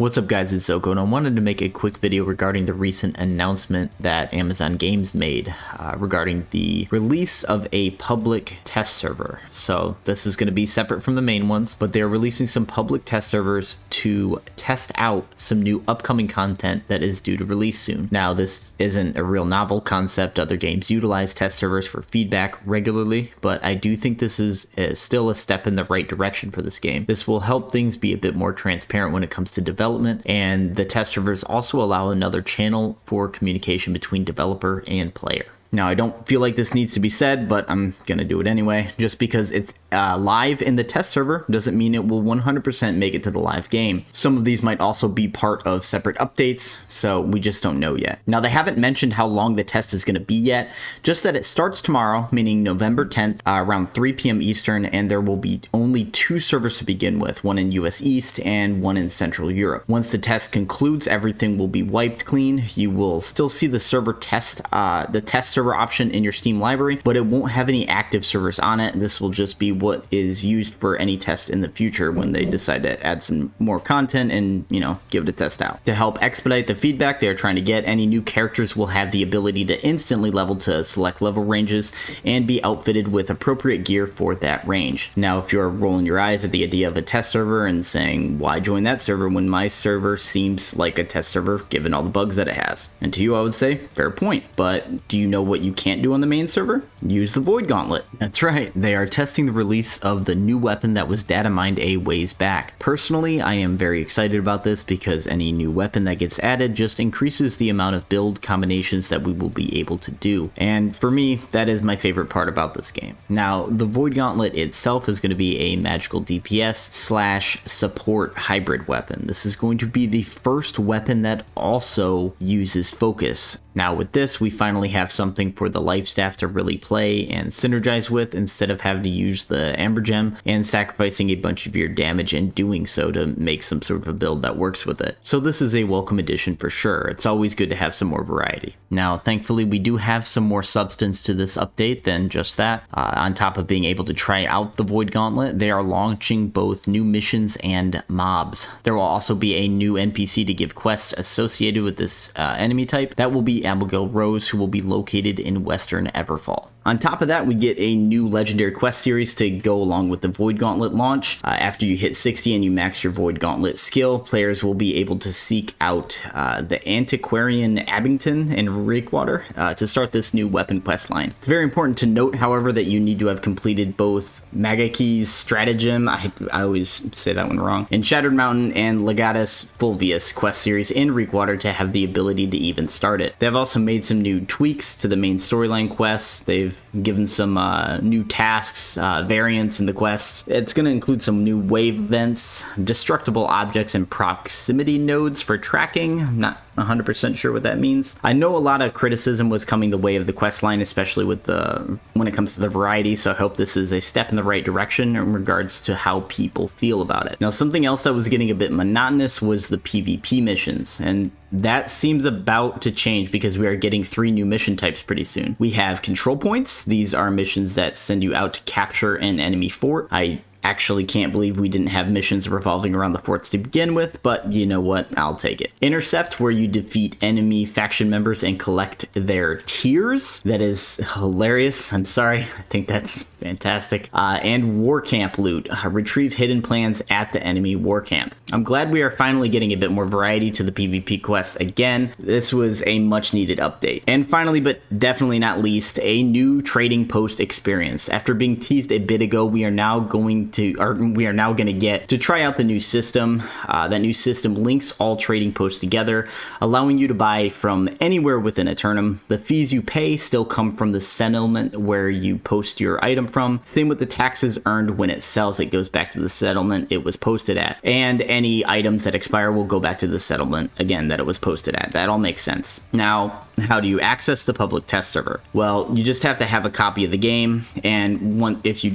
What's up guys, it's Zoko, and I wanted to make a quick video regarding the recent announcement that Amazon Games made regarding the release of a public test server. So this is going to be separate from the main ones, but they're releasing some public test servers to test out some new upcoming content that is due to release soon. Now this isn't a real novel concept. Other games utilize test servers for feedback regularly, but I do think this is still a step in the right direction for this game. This will help things be a bit more transparent when it comes to development, and the test servers also allow another channel for communication between developer and player. Now, I don't feel like this needs to be said, but I'm going to do it anyway. Just because it's live in the test server doesn't mean it will 100% make it to the live game. Some of these might also be part of separate updates, so we just don't know yet. Now, they haven't mentioned how long the test is going to be yet, just that it starts tomorrow, meaning November 10th, around 3 p.m. Eastern, and there will be only 2 servers to begin with, one in US East and one in Central Europe. Once the test concludes, everything will be wiped clean. You will still see the server test, the test server option in your Steam library, but it won't have any active servers on it. This will just be what is used for any test in the future when they decide to add some more content and, give it a test out. To help expedite the feedback they're trying to get, any new characters will have the ability to instantly level to select level ranges and be outfitted with appropriate gear for that range. Now, if you're rolling your eyes at the idea of a test server and saying, why join that server when my server seems like a test server given all the bugs that it has? And to you, I would say, fair point, but do you know what you can't do on the main server? Use the Void Gauntlet. That's right, they are testing the release of the new weapon that was data mined a ways back. Personally, I am very excited about this because any new weapon that gets added just increases the amount of build combinations that we will be able to do. And for me, that is my favorite part about this game. Now, the Void Gauntlet itself is going to be a magical DPS / support hybrid weapon. This is going to be the first weapon that also uses focus. Now with this, we finally have something for the life staff to really play and synergize with instead of having to use the Amber Gem and sacrificing a bunch of your damage in doing so to make some sort of a build that works with it. So this is a welcome addition for sure. It's always good to have some more variety. Now, thankfully, we do have some more substance to this update than just that. On top of being able to try out the Void Gauntlet, they are launching both new missions and mobs. There will also be a new NPC to give quests associated with this enemy type. That will be Abigail Rose, who will be located in Western Everfall. On top of that, we get a new legendary quest series to go along with the Void Gauntlet launch. After you hit 60 and you max your Void Gauntlet skill, players will be able to seek out the Antiquarian Abington in Reekwater to start this new weapon quest line. It's very important to note, however, that you need to have completed both Magaki's Stratagem, I always say that one wrong, and Shattered Mountain and Legatus Fulvius quest series in Reekwater to have the ability to even start it. They have also made some new tweaks to the main storyline quests. They've given some new tasks, variants in the quests. It's going to include some new wave events, destructible objects, and proximity nodes for tracking. I'm not 100% sure what that means. I know a lot of criticism was coming the way of the quest line, especially with when it comes to the variety, so I hope this is a step in the right direction in regards to how people feel about it. Now, something else that was getting a bit monotonous was the PvP missions, and that seems about to change because we are getting 3 new mission types pretty soon. We have control points. These are missions that send you out to capture an enemy fort. I actually can't believe we didn't have missions revolving around the forts to begin with, but you know what? I'll take it. Intercept, where you defeat enemy faction members and collect their tiers. That is hilarious. I'm sorry. I think that's fantastic. And War Camp loot. Retrieve hidden plans at the enemy war camp. I'm glad we are finally getting a bit more variety to the PvP quests again. This was a much needed update. And finally, but definitely not least, a new trading post experience. After being teased a bit ago, we are now going to get to try out the new system. That new system links all trading posts together, allowing you to buy from anywhere within Eternum. The fees you pay still come from the settlement where you post your item from. Same with the taxes earned when it sells, it goes back to the settlement it was posted at. And any items that expire will go back to the settlement, again, that it was posted at. That all makes sense. Now, how do you access the public test server? Well, you just have to have a copy of the game, and if you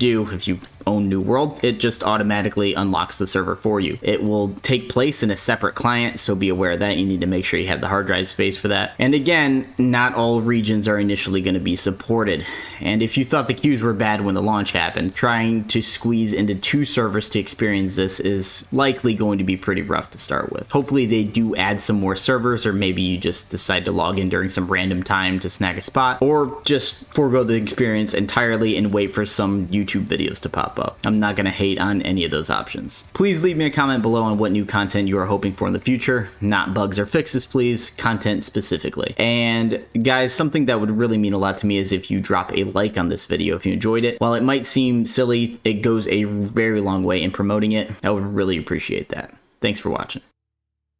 own new world. It just automatically unlocks the server for you. It will take place in a separate client, so be aware of that. You need to make sure you have the hard drive space for that. And again, not all regions are initially going to be supported. And if you thought the queues were bad when the launch happened, trying to squeeze into 2 servers to experience this is likely going to be pretty rough to start with. Hopefully they do add some more servers, or maybe you just decide to log in during some random time to snag a spot, or just forego the experience entirely and wait for some YouTube videos to pop up. I'm not going to hate on any of those options. Please leave me a comment below on what new content you are hoping for in the future. Not bugs or fixes, please. Content specifically. And guys, something that would really mean a lot to me is if you drop a like on this video if you enjoyed it. While it might seem silly, it goes a very long way in promoting it. I would really appreciate that. Thanks for watching.